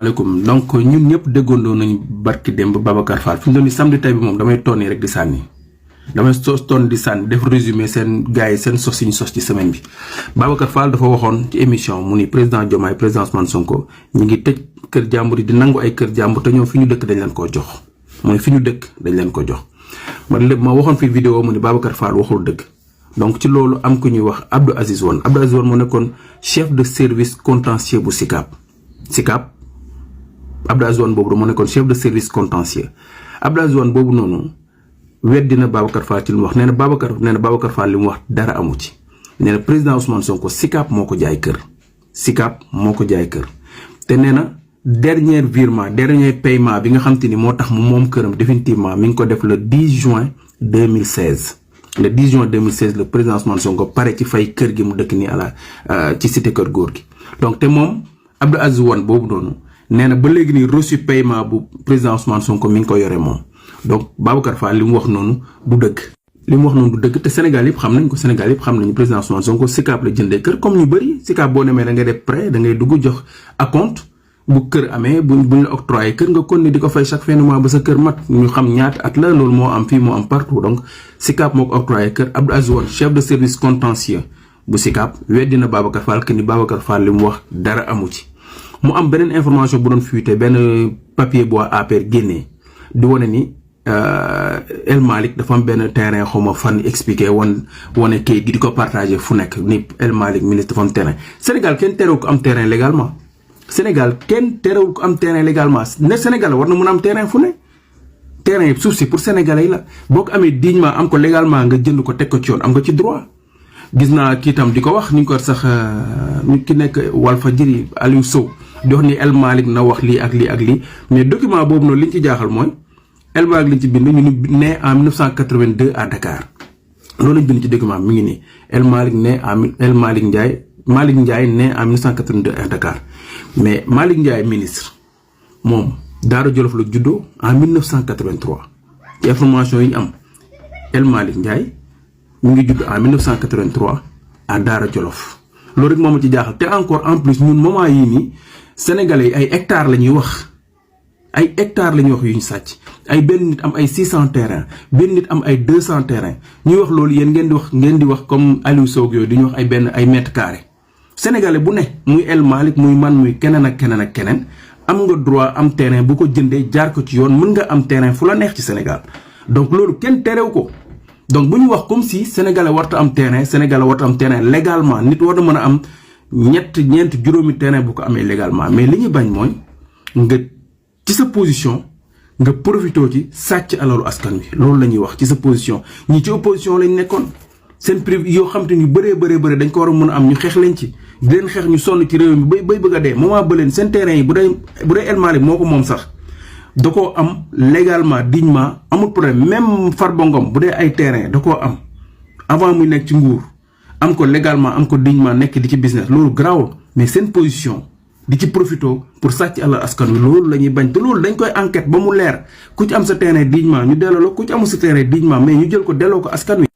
Alaikum. Donc ñun ñëpp déggoondoo nañ barki démb Babacar Fall fi mu doon ni samedi tay bi moom damay tonni rek di sànni damay ton di sànni def résumé seen gars yi seen sos yi ñu sos ci semaine bi. Babacar Fall dafa waxoon ci émission mu ni président Diomaye président Ousmane Sonko ñu ngi tëj kër jàmbur yi di nangu ay kër jàmbur te ñoom fi ñu dëkk dañ leen koo jox mooy fi ñu dëkk dañ leen ko jox ma waxoon fi vidéo mu ni Babacar Fall waxul dëgg. Donc ci loolu am ku ñuy wax Abdou Aziz Wane moo nekkoon chef de service contentieux bu SICAP Abdou Aziz Wane boobu moo nekkoon chef de service contentieux Abdou Aziz Wane boobu noonu weddina Babacar Fall ci li mu wax nee na Babacar Fall li mu wax dara amu ci nee na président Ousmane Sonko SICAP moo ko jaay kër te nee na dernier paiement bi nga xam te ni moo tax mu moom këram définitivement mi ngi ko def le 10 juin 2016 le 10 juin 2016 le président Ousmane Sonko pare ci fay kër gi mu dëkk nii ci cité kër góor gi donc te moom Abdou Aziz Wane boobu noonu nee na ba léegi nii reçu paiement bu président Ousmane Sonko mi ngi ko yore moom donc Babacar Fall li mu wax noonu du dëgg te Sénégal yëpp xam nañu président Ousmane Sonko SICAP la jëndee kër comme ñu bëri SICAP boo demee da ngay def prêt da ngay dugg jox acompte bu kër amee buñ la octroyé kër nga kon ni di ko fay chaque fin de mois ba sa kër mat ñu xam ñaata at la loolu moo am fii moo am partout donc SICAP moo ko octroyé kër. Abdou Aziz Wane chef de service contentieux bu SICAP weddina Babacar Fall que ni Babacar Fall li mu wax dara amu ci. mu am beneen information bu doon fuité benn papier bu APR génnee di wane ni El Malick dafa am benn terrain xaw ma fan expliqué wane kayit gi di ko partagé fu nekk ni El Malick ministre dafa am terrain Sénégal kenn terew ko am terrain légalement. ne Sénégal war na mën a am terrain fu ne terrain suuf si pour sénégalais yi la boo ko amee dignement am ko légalement nga jënd ko teg ko ci yoon am nga ci droit. gis naa kii tam di ko wax ni ko sax ki nekk Walfadjri Aliou Sow di wax ni El Malick na wax lii ak lii mais document boobu noonu li ñu ci jaaxal mooy El Malick li ñu ci bind ñu ni né en 1982 à Dakar loolu lañ bind ci document mi ngi nii El Malick Ndiaye né en 1982 à Dakar mais Malick Ndiaye ministre moom Daara Jolof la juddoo en 1983 ci information yi ñu am El Malick Ndiaye mu ngi judd en 1983 à Daara Jolof loolu rek moom ci jaaxal te encore en plus ñun moment yii nii sénégalais yi ay hectares la ñuy wax yu ñu sàcc ay benn nit am ay 600 terrain benn nit am ay 200 terrain ñuy wax loolu yéen ngeen di wax comme Aliou Sow yooyu di ñu wax ay mètres carrés sénégalais bu ne muy El Malick muy man muy keneen ak keneen am nga droit am terrain bu ko jëndee jaar ko ci yoon mën nga am terrain fu la neex ci Sénégal donc loolu kenn terew ko. donc bu ñu wax comme si sénégalais warta am terrain légalement nit war na mën a am ñeent juróomi terrain bu ko amee légalement mais li ñu bañ mooy nga ci sa position nga profité ci sàcc alalu askan wi loolu la ñuy wax ci sa position ñi ci opposition lañ nekkoon seen privé yoo xam te ni bëree dañ ko war a mën a am ñu xeex leen ci di leen xeex ñu sonn ci réew mi bay bëgg a dee moment ba leen seen terrain yi bu dee El Malick moo ko moom sax da koo am légalement dignement amul problème même Farba Ngom bu dee ay terrain da koo am avant muy nekk ci nguur am ko légalement am ko dignement nekk di ci business loolu garaawul mais seen position di ci profito pour sàcc alal askan wi loolu la ñuy bañ te loolu dañ koy enquête ba mu leer ku ci am sa terrain dignement ñu delloo la ku ci amul sa terrain dignement mais ñu jël ko delloo ko askan wi.